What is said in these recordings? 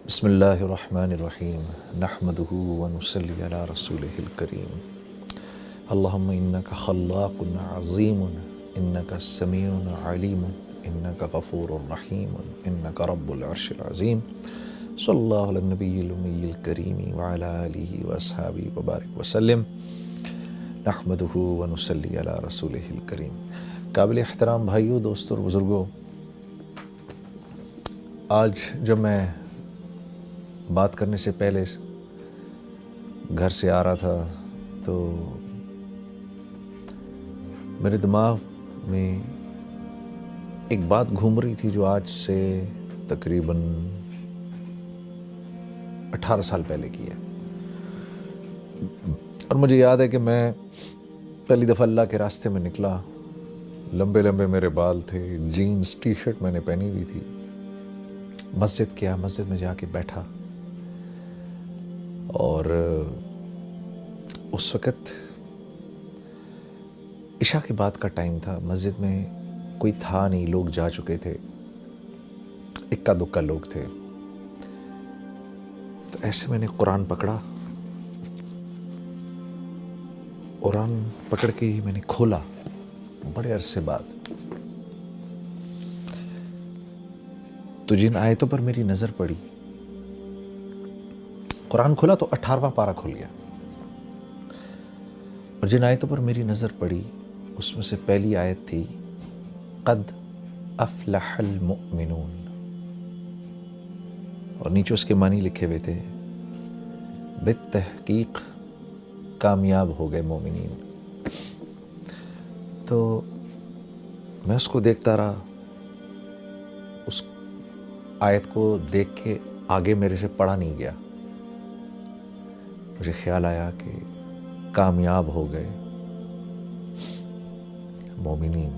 بسم اللہ الرحمن الرحیم نحمدہ ونصلی علی رسولہ الکریم اللہم انکا خلاق عظیم انکا سمیع علیم انکا غفور رحیم انکا رب العرش العظیم صلی اللہ علی النبی الامی الکریم وعلی آلہ واصحابہ وبارک وسلم نحمدہ ونصلی علی رسولہ الکریم۔ قابل احترام بھائیوں، دوستوں اور بزرگوں، آج جب میں بات کرنے سے پہلے گھر سے آ رہا تھا تو میرے دماغ میں ایک بات گھوم رہی تھی جو آج سے تقریباً 18 سال پہلے کی ہے، اور مجھے یاد ہے کہ میں پہلی دفعہ اللہ کے راستے میں نکلا، لمبے لمبے میرے بال تھے، جینز ٹی شرٹ میں نے پہنی ہوئی تھی، مسجد میں جا کے بیٹھا، اور اس وقت عشاء کے بعد کا ٹائم تھا، مسجد میں کوئی تھا نہیں، لوگ جا چکے تھے، اکا دکا لوگ تھے۔ تو ایسے میں نے قرآن پکڑا، قرآن پکڑ کے ہی میں نے کھولا بڑے عرصے بعد، تو جن آیتوں پر میری نظر پڑی، قرآن کھولا تو 18واں پارہ کھل گیا، اور جن آیتوں پر میری نظر پڑی اس میں سے پہلی آیت تھی قد افلح المؤمنون، اور نیچے اس کے معنی لکھے ہوئے تھے بالتحقیق کامیاب ہو گئے مومنین۔ تو میں اس کو دیکھتا رہا، اس آیت کو دیکھ کے آگے میرے سے پڑھا نہیں گیا، مجھے خیال آیا کہ کامیاب ہو گئے مومنین۔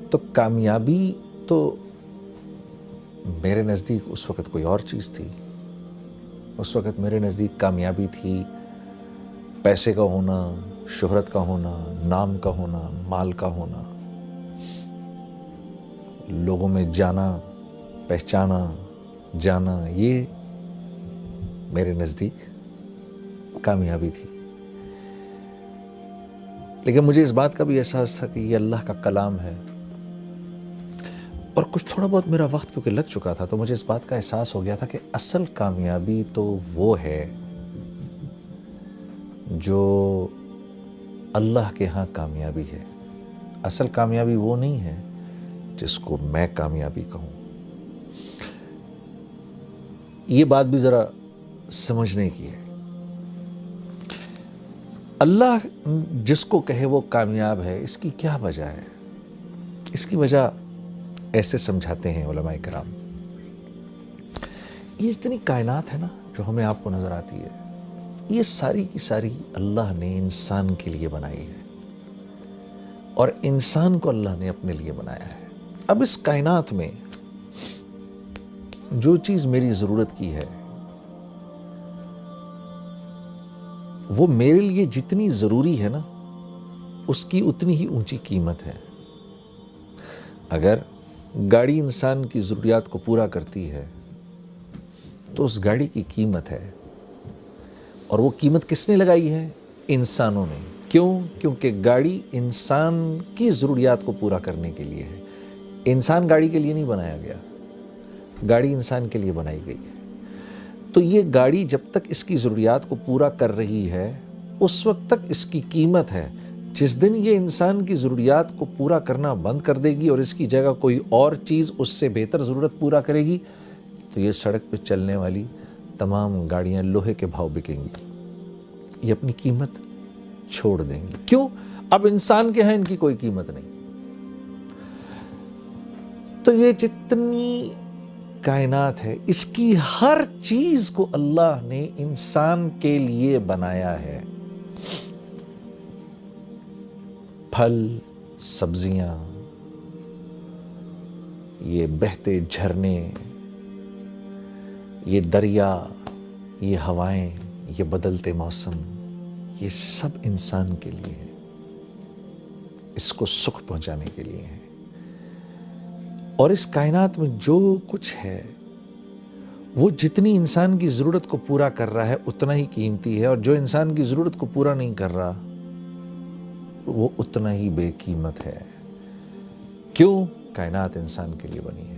تو کامیابی تو میرے نزدیک اس وقت کوئی اور چیز تھی، اس وقت میرے نزدیک کامیابی تھی پیسے کا ہونا، شہرت کا ہونا، نام کا ہونا، مال کا ہونا، لوگوں میں جانا، پہچانا جانا، یہ میرے نزدیک کامیابی تھی۔ لیکن مجھے اس بات کا بھی احساس تھا کہ یہ اللہ کا کلام ہے، اور کچھ تھوڑا بہت میرا وقت کیونکہ لگ چکا تھا تو مجھے اس بات کا احساس ہو گیا تھا کہ اصل کامیابی تو وہ ہے جو اللہ کے ہاں کامیابی ہے، اصل کامیابی وہ نہیں ہے جس کو میں کامیابی کہوں۔ یہ بات بھی ذرا سمجھنے کی ہے۔ اللہ جس کو کہے وہ کامیاب ہے، اس کی کیا وجہ ہے؟ اس کی وجہ ایسے سمجھاتے ہیں علماء کرام، یہ اتنی کائنات ہے نا جو ہمیں آپ کو نظر آتی ہے، یہ ساری کی ساری اللہ نے انسان کے لیے بنائی ہے، اور انسان کو اللہ نے اپنے لیے بنایا ہے۔ اب اس کائنات میں جو چیز میری ضرورت کی ہے وہ میرے لیے جتنی ضروری ہے نا، اس کی اتنی ہی اونچی قیمت ہے۔ اگر گاڑی انسان کی ضروریات کو پورا کرتی ہے تو اس گاڑی کی قیمت ہے، اور وہ قیمت کس نے لگائی ہے؟ انسانوں نے۔ کیوں؟ کیونکہ گاڑی انسان کی ضروریات کو پورا کرنے کے لیے ہے، انسان گاڑی کے لیے نہیں بنایا گیا، گاڑی انسان کے لیے بنائی گئی ہے۔ تو یہ گاڑی جب تک اس کی ضروریات کو پورا کر رہی ہے اس وقت تک اس کی قیمت ہے۔ جس دن یہ انسان کی ضروریات کو پورا کرنا بند کر دے گی اور اس کی جگہ کوئی اور چیز اس سے بہتر ضرورت پورا کرے گی تو یہ سڑک پہ چلنے والی تمام گاڑیاں لوہے کے بھاؤ بکیں گی، یہ اپنی قیمت چھوڑ دیں گی۔ کیوں؟ اب انسان کے ہیں ان کی کوئی قیمت نہیں۔ تو یہ جتنی کائنات ہے اس کی ہر چیز کو اللہ نے انسان کے لیے بنایا ہے۔ پھل، سبزیاں، یہ بہتے جھرنے، یہ دریا، یہ ہوائیں، یہ بدلتے موسم، یہ سب انسان کے لیے ہے، اس کو سکھ پہنچانے کے لیے ہے۔ اور اس کائنات میں جو کچھ ہے وہ جتنی انسان کی ضرورت کو پورا کر رہا ہے اتنا ہی قیمتی ہے، اور جو انسان کی ضرورت کو پورا نہیں کر رہا وہ اتنا ہی بے قیمت ہے۔ کیوں؟ کائنات انسان کے لیے بنی ہے۔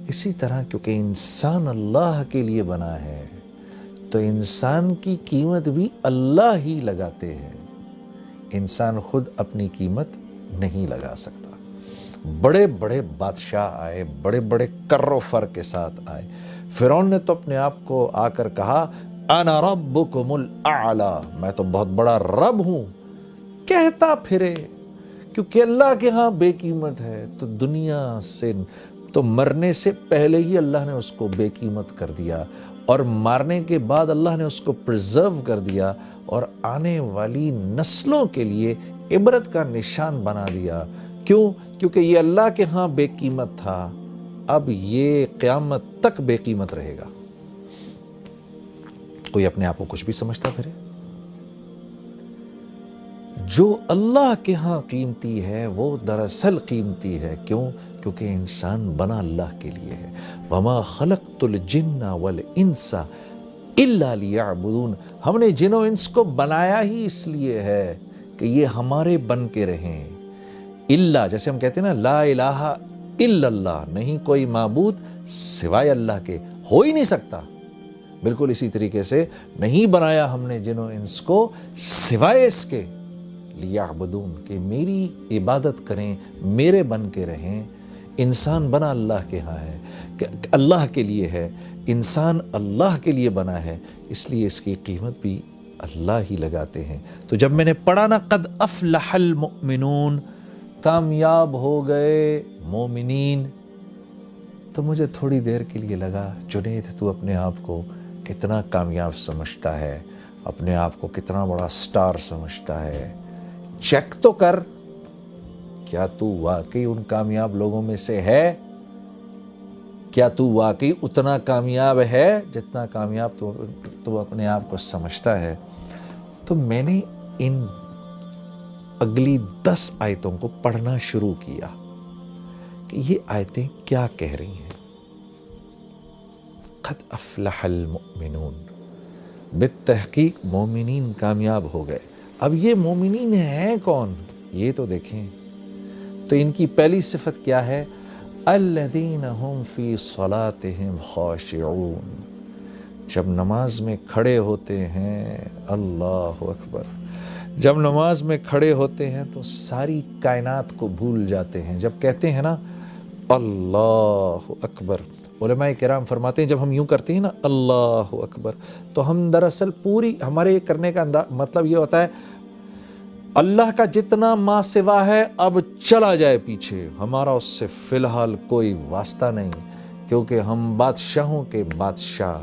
اسی طرح کیونکہ انسان اللہ کے لیے بنا ہے تو انسان کی قیمت بھی اللہ ہی لگاتے ہیں، انسان خود اپنی قیمت نہیں لگا سکتا۔ بڑے بڑے بادشاہ آئے، بڑے بڑے کر و فر کے ساتھ آئے۔ فرعون نے تو اپنے آپ کو آ کر کہا انا ربکم الاعلی، میں تو بہت بڑا رب ہوں، کہتا پھرے، کیونکہ اللہ کے ہاں بے قیمت ہے تو دنیا سے تو مرنے سے پہلے ہی اللہ نے اس کو بے قیمت کر دیا، اور مارنے کے بعد اللہ نے اس کو پرزرو کر دیا اور آنے والی نسلوں کے لیے عبرت کا نشان بنا دیا۔ کیوں؟ کیونکہ یہ اللہ کے ہاں بے قیمت تھا، اب یہ قیامت تک بے قیمت رہے گا۔ کوئی اپنے آپ کو کچھ بھی سمجھتا پھرے؟ جو اللہ کے ہاں قیمتی ہے وہ دراصل قیمتی ہے۔ کیوں؟ کیونکہ انسان بنا اللہ کے لیے ہے۔ وَمَا خَلَقْتُ الْجِنَّ وَالْإِنسَ إِلَّا لِيَعْبُدُونَ، ہم نے جن و انس کو بنایا ہی اس لیے ہے کہ یہ ہمارے بن کے رہیں۔ اللہ، جیسے ہم کہتے ہیں نا لا الہ الا اللہ، نہیں کوئی معبود سوائے اللہ کے، ہو ہی نہیں سکتا۔ بالکل اسی طریقے سے نہیں بنایا ہم نے جن و انس کو سوائے اس کے لیعبدون، کہ میری عبادت کریں، میرے بن کے رہیں۔ انسان بنا اللہ کے ہاں ہے، اللہ کے لیے ہے، انسان اللہ کے لیے بنا ہے، اس لیے اس کی قیمت بھی اللہ ہی لگاتے ہیں۔ تو جب میں نے پڑھا نا قد افلح المؤمنون، کامیاب ہو گئے مومنین، تو مجھے تھوڑی دیر کے لیے لگا جنید تو اپنے آپ کو کتنا کامیاب سمجھتا ہے، اپنے آپ کو کتنا بڑا سٹار سمجھتا ہے، چیک تو کر، کیا تو واقعی ان کامیاب لوگوں میں سے ہے؟ کیا تو واقعی اتنا کامیاب ہے جتنا کامیاب تو اپنے آپ کو سمجھتا ہے؟ تو میں نے ان اگلی 10 آیتوں کو پڑھنا شروع کیا کہ یہ آیتیں کیا کہہ رہی ہیں۔ قد افلح المؤمنون، بالتحقیق مومنین کامیاب ہو گئے۔ اب یہ مومنین ہیں کون؟ یہ تو دیکھیں۔ تو ان کی پہلی صفت کیا ہے؟ الذین هم فی صلاتهم خاشعون، جب نماز میں کھڑے ہوتے ہیں، اللہ اکبر، جب نماز میں کھڑے ہوتے ہیں تو ساری کائنات کو بھول جاتے ہیں۔ جب کہتے ہیں نا اللہ اکبر، علماء کرام فرماتے ہیں جب ہم یوں کرتے ہیں نا اللہ اکبر، تو ہم دراصل پوری ہمارے کرنے کا مطلب یہ ہوتا ہے اللہ کا جتنا ما سوا ہے اب چلا جائے پیچھے، ہمارا اس سے فی الحال کوئی واسطہ نہیں، کیونکہ ہم بادشاہوں کے بادشاہ،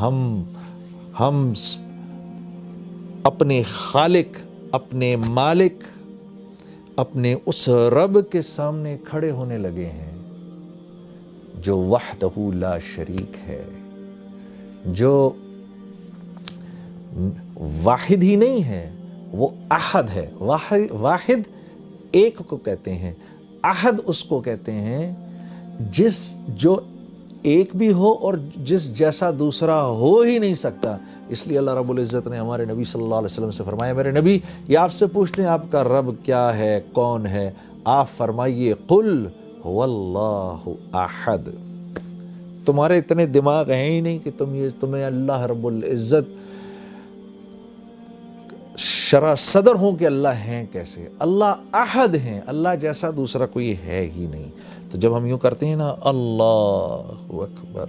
ہم اپنے خالق، اپنے مالک، اپنے اس رب کے سامنے کھڑے ہونے لگے ہیں جو وحدہ لا شریک ہے، جو واحد ہی نہیں ہے، وہ احد ہے۔ واحد ایک کو کہتے ہیں، احد اس کو کہتے ہیں جو ایک بھی ہو اور جس جیسا دوسرا ہو ہی نہیں سکتا۔ اس لیے اللہ رب العزت نے ہمارے نبی صلی اللہ علیہ وسلم سے فرمایا، میرے نبی یہ آپ سے پوچھتے ہیں آپ کا رب کیا ہے، کون ہے؟ آپ فرمائیے قل هو اللہ احد۔ تمہارے اتنے دماغ ہیں ہی نہیں کہ تمہیں اللہ رب العزت شرح صدر ہوں کہ اللہ ہیں کیسے۔ اللہ احد ہیں، اللہ جیسا دوسرا کوئی ہے ہی نہیں۔ تو جب ہم یوں کرتے ہیں نا اللہ اکبر،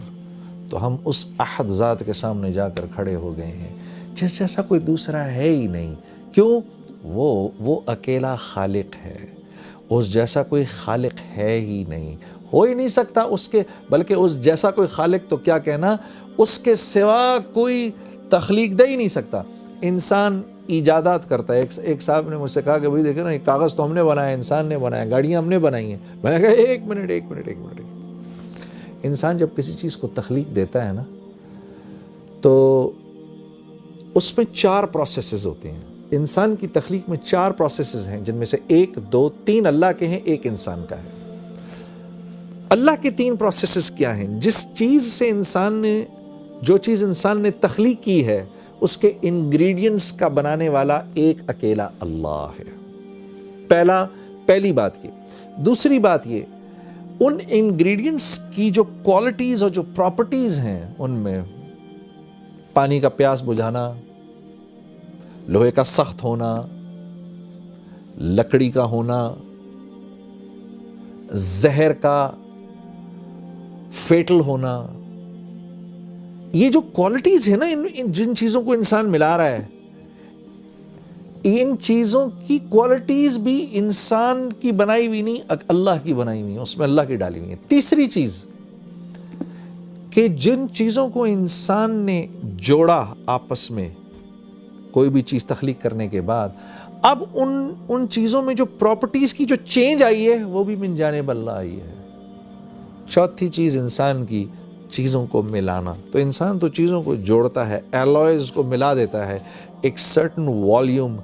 تو ہم اس احد ذات کے سامنے جا کر کھڑے ہو گئے ہیں جس جیسا کوئی دوسرا ہے ہی نہیں۔ کیوں؟ وہ اکیلا خالق ہے، اس جیسا کوئی خالق ہے ہی نہیں، ہو ہی نہیں سکتا اس کے، بلکہ اس جیسا کوئی خالق تو کیا کہنا، اس کے سوا کوئی تخلیق دے ہی نہیں سکتا۔ انسان ایجادات کرتا ہے۔ ایک صاحب نے مجھ سے کہا کہ بھائی دیکھیں نا یہ کاغذ تو ہم نے بنایا، انسان نے بنایا، گاڑیاں ہم نے بنائی ہیں۔ میں نے کہا ایک منٹ، انسان جب کسی چیز کو تخلیق دیتا ہے نا تو اس میں 4 پروسیسز ہوتے ہیں۔ انسان کی تخلیق میں 4 پروسیسز ہیں، جن میں سے 1 2 3 اللہ کے ہیں، 1 انسان کا ہے۔ اللہ کے 3 پروسیسز کیا ہیں؟ جو چیز انسان نے تخلیق کی ہے اس کے انگریڈینٹس کا بنانے والا ایک اکیلا اللہ ہے. پہلی بات یہ. دوسری بات یہ، ان انگریڈینٹس کی جو کوالٹیز اور جو پراپرٹیز ہیں، ان میں پانی کا پیاس بجھانا، لوہے کا سخت ہونا، لکڑی کا ہونا، زہر کا فیٹل ہونا، یہ جو کوالٹیز ہیں نا، جن چیزوں کو انسان ملا رہا ہے، ان چیزوں کی کوالٹیز بھی انسان کی بنائی ہوئی نہیں، اللہ کی بنائی ہوئی ہیں، اس میں اللہ کی ڈالی ہوئی ہیں. تیسری چیز کہ جن چیزوں کو انسان نے جوڑا آپس میں کوئی بھی چیز تخلیق کرنے کے بعد، اب ان چیزوں میں جو پراپرٹیز کی جو چینج آئی ہے وہ بھی من جانب اللہ آئی ہے. چوتھی چیز انسان کی چیزوں کو ملانا. تو انسان تو چیزوں کو جوڑتا ہے، ایلوائز کو ملا دیتا ہے، ایک سرٹن والیوم،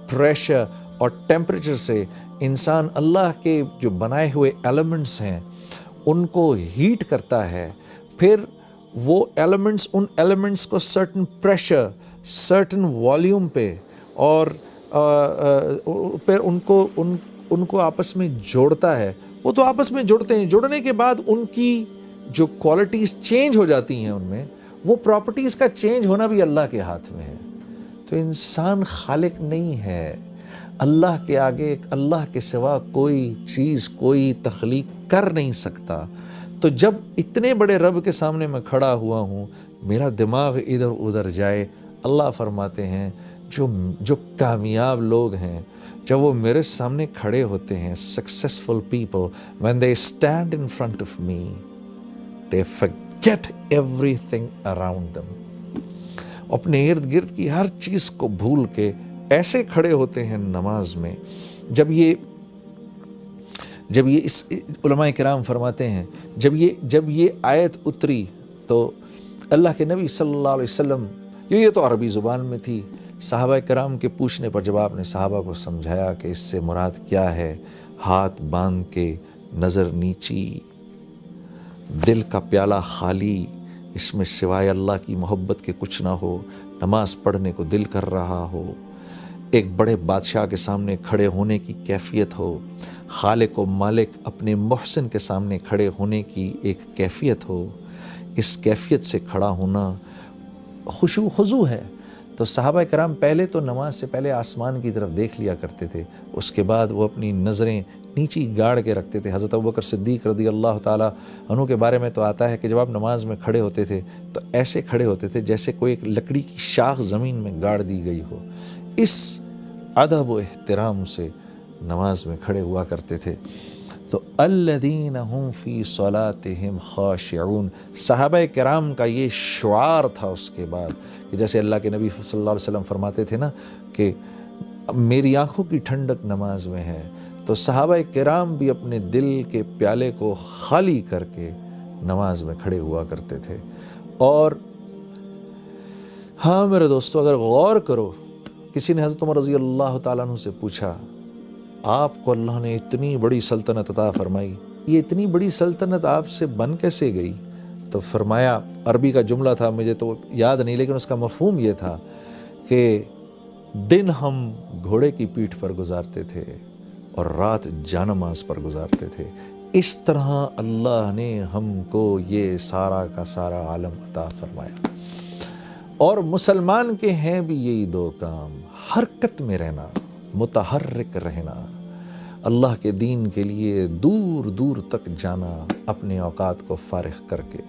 پریشر اور ٹیمپریچر سے انسان اللہ کے جو بنائے ہوئے ایلیمنٹس ہیں ان کو ہیٹ کرتا ہے. پھر وہ ان ایلیمنٹس کو سرٹن پریشر، سرٹن والیوم پہ اور پھر ان کو آپس میں جوڑتا ہے. وہ تو آپس میں جڑتے ہیں، جڑنے کے بعد ان کی جو کوالٹیز چینج ہو جاتی ہیں، ان میں وہ پراپرٹیز کا چینج ہونا بھی اللہ کے ہاتھ میں ہے. تو انسان خالق نہیں ہے. اللہ کے آگے، اللہ کے سوا کوئی چیز، کوئی تخلیق کر نہیں سکتا. تو جب اتنے بڑے رب کے سامنے میں کھڑا ہوا ہوں، میرا دماغ ادھر ادھر جائے، اللہ فرماتے ہیں جو کامیاب لوگ ہیں، جب وہ میرے سامنے کھڑے ہوتے ہیں، successful people, when they stand in front of me, they forget everything around them. اپنے ارد گرد کی ہر چیز کو بھول کے ایسے کھڑے ہوتے ہیں نماز میں. جب یہ علماء کرام فرماتے ہیں، جب یہ آیت اتری تو اللہ کے نبی صلی اللہ علیہ وسلم، یہ تو عربی زبان میں تھی، صحابہ کرام کے پوچھنے پر جب آپ نے صحابہ کو سمجھایا کہ اس سے مراد کیا ہے، ہاتھ باندھ کے، نظر نیچی، دل کا پیالہ خالی، اس میں سوائے اللہ کی محبت کے کچھ نہ ہو، نماز پڑھنے کو دل کر رہا ہو، ایک بڑے بادشاہ کے سامنے کھڑے ہونے کی کیفیت ہو، خالق و مالک اپنے محسن کے سامنے کھڑے ہونے کی ایک کیفیت ہو، اس کیفیت سے کھڑا ہونا خشوع خضوع ہے. تو صحابہ کرام پہلے تو نماز سے پہلے آسمان کی طرف دیکھ لیا کرتے تھے، اس کے بعد وہ اپنی نظریں نیچی گاڑ کے رکھتے تھے. حضرت ابوبکر صدیق رضی اللہ تعالیٰ عنہ کے بارے میں تو آتا ہے کہ جب آپ نماز میں کھڑے ہوتے تھے تو ایسے کھڑے ہوتے تھے جیسے کوئی ایک لکڑی کی شاخ زمین میں گاڑ دی گئی ہو. اس ادب و احترام سے نماز میں کھڑے ہوا کرتے تھے. تو الذین هم فی صلاتهم خاشعون، صحابہ کرام کا یہ شعار تھا. اس کے بعد کہ جیسے اللہ کے نبی صلی اللہ علیہ وسلم فرماتے تھے نا کہ میری آنکھوں کی ٹھنڈک نماز میں ہے، تو صحابہ کرام بھی اپنے دل کے پیالے کو خالی کر کے نماز میں کھڑے ہوا کرتے تھے. اور ہاں میرے دوستو، اگر غور کرو، کسی نے حضرت عمر رضی اللہ تعالیٰ عنہ سے پوچھا، آپ کو اللہ نے اتنی بڑی سلطنت عطا فرمائی، یہ اتنی بڑی سلطنت آپ سے بن کیسے گئی؟ تو فرمایا، عربی کا جملہ تھا، مجھے تو یاد نہیں، لیکن اس کا مفہوم یہ تھا کہ دن ہم گھوڑے کی پیٹھ پر گزارتے تھے اور رات جانماز پر گزارتے تھے. اس طرح اللہ نے ہم کو یہ سارا کا سارا عالم عطا فرمایا. اور مسلمان کے ہیں بھی یہی 2 کام، حرکت میں رہنا، متحرک رہنا، اللہ کے دین کے لیے دور دور تک جانا اپنے اوقات کو فارغ کر کے،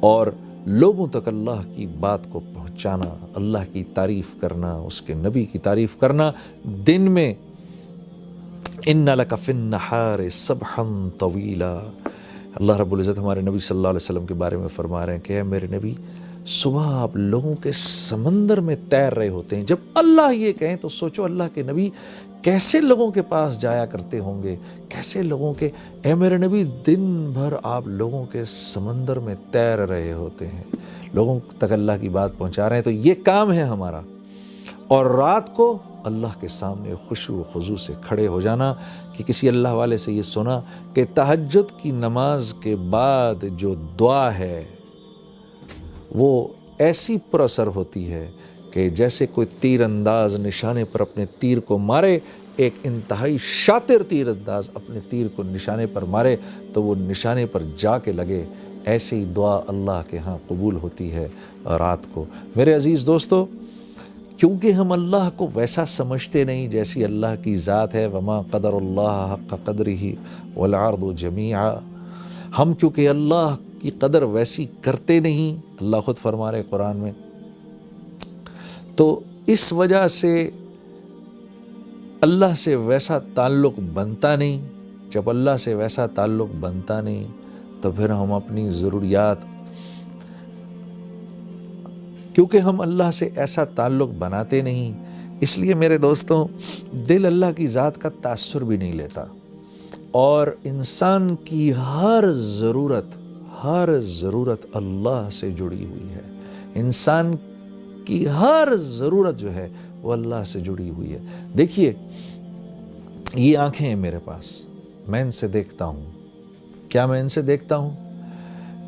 اور لوگوں تک اللہ کی بات کو پہنچانا، اللہ کی تعریف کرنا، اس کے نبی کی تعریف کرنا. دن میں ان لک فی النہار سبحا طویلا، اللہ رب العزت ہمارے نبی صلی اللہ علیہ وسلم کے بارے میں فرما رہے ہیں کہ اے میرے نبی، صبح آپ لوگوں کے سمندر میں تیر رہے ہوتے ہیں. جب اللہ یہ کہیں تو سوچو اللہ کے نبی کیسے لوگوں کے پاس جایا کرتے ہوں گے، کیسے لوگوں کے، اے میرے نبی دن بھر آپ لوگوں کے سمندر میں تیر رہے ہوتے ہیں، لوگوں تک اللہ کی بات پہنچا رہے ہیں. تو یہ کام ہے ہمارا. اور رات کو اللہ کے سامنے خشوع و خضوع سے کھڑے ہو جانا. کہ کسی اللہ والے سے یہ سنا کہ تہجد کی نماز کے بعد جو دعا ہے وہ ایسی پر اثر ہوتی ہے کہ جیسے کوئی تیر انداز نشانے پر اپنے تیر کو مارے، ایک انتہائی شاطر تیر انداز اپنے تیر کو نشانے پر مارے تو وہ نشانے پر جا کے لگے. ایسی ہی دعا اللہ کے ہاں قبول ہوتی ہے رات کو. میرے عزیز دوستو، کیونکہ ہم اللہ کو ویسا سمجھتے نہیں جیسی اللہ کی ذات ہے، وما قدر اللہ حق قدرہ والارض جمیعا، ہم کیونکہ اللہ کی قدر ویسی کرتے نہیں، اللہ خود فرما رہے قرآن میں، تو اس وجہ سے اللہ سے ویسا تعلق بنتا نہیں. جب اللہ سے ویسا تعلق بنتا نہیں تو پھر ہم اپنی ضروریات، کیونکہ ہم اللہ سے ایسا تعلق بناتے نہیں، اس لیے میرے دوستوں دل اللہ کی ذات کا تاثر بھی نہیں لیتا. اور انسان کی ہر ضرورت اللہ سے جڑی ہوئی ہے. انسان کی ہر ضرورت جو ہے وہ اللہ سے جڑی ہوئی ہے. دیکھیے یہ آنکھیں ہیں میرے پاس، میں ان سے دیکھتا ہوں. کیا میں ان سے دیکھتا ہوں؟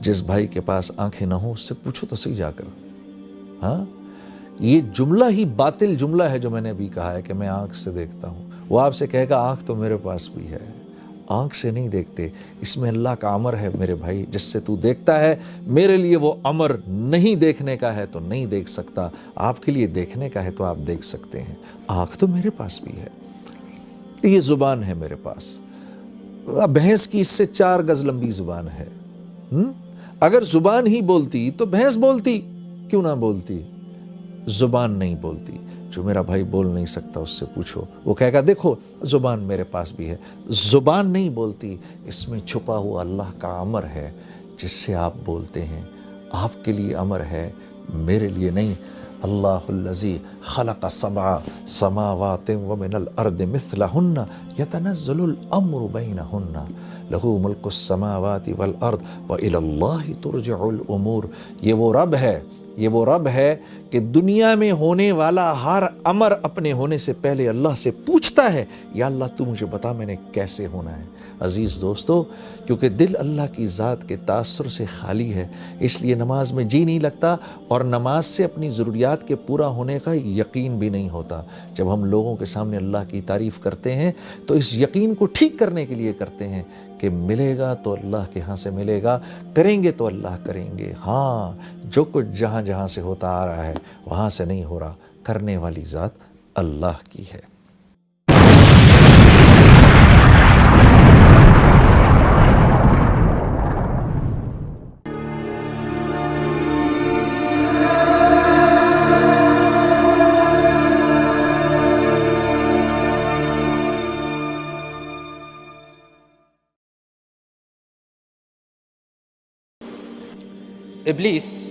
جس بھائی کے پاس آنکھیں نہ ہوں اس سے پوچھو تو صحیح جا کر. ہاں، یہ جملہ ہی باطل جملہ ہے جو میں نے ابھی کہا ہے کہ میں آنکھ سے دیکھتا ہوں. وہ آپ سے کہے گا آنکھ تو میرے پاس بھی ہے. آنکھ سے نہیں دیکھتے، اس میں اللہ کا امر ہے میرے بھائی. جس سے تو دیکھتا ہے، میرے لیے وہ امر نہیں دیکھنے کا ہے تو نہیں دیکھ سکتا، آپ کے لیے دیکھنے کا ہے تو آپ دیکھ سکتے ہیں. آنکھ تو میرے پاس بھی ہے. یہ زبان ہے میرے پاس، بھینس کی اس سے 4 گز لمبی زبان ہے. اگر زبان ہی بولتی تو بھینس بولتی، کیوں نہ بولتی؟ زبان نہیں بولتی. جو میرا بھائی بول نہیں سکتا اس سے پوچھو، وہ کہے گا دیکھو زبان میرے پاس بھی ہے. زبان نہیں بولتی، اس میں چھپا ہوا اللہ کا امر ہے جس سے آپ بولتے ہیں. آپ کے لیے امر ہے، میرے لیے نہیں. اللہ الذی خلق 7 سماوات ومن الارض مثلہن یتنزل الامر بینہن لہ ملک السماوات والارض وإلی اللہ ترجع الامور. یہ وہ رب ہے کہ دنیا میں ہونے والا ہر امر اپنے ہونے سے پہلے اللہ سے پوچھتا ہے، یا اللہ تو مجھے بتا میں نے کیسے ہونا ہے. عزیز دوستو، کیونکہ دل اللہ کی ذات کے تاثر سے خالی ہے، اس لیے نماز میں جی نہیں لگتا، اور نماز سے اپنی ضروریات کے پورا ہونے کا یقین بھی نہیں ہوتا. جب ہم لوگوں کے سامنے اللہ کی تعریف کرتے ہیں تو اس یقین کو ٹھیک کرنے کے لیے کرتے ہیں کہ ملے گا تو اللہ کے ہاں سے ملے گا، کریں گے تو اللہ کریں گے. ہاں، جو کچھ جہاں جہاں سے ہوتا آ رہا ہے وہاں سے نہیں ہو رہا، کرنے والی ذات اللہ کی ہے. Iblis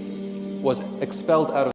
was expelled out of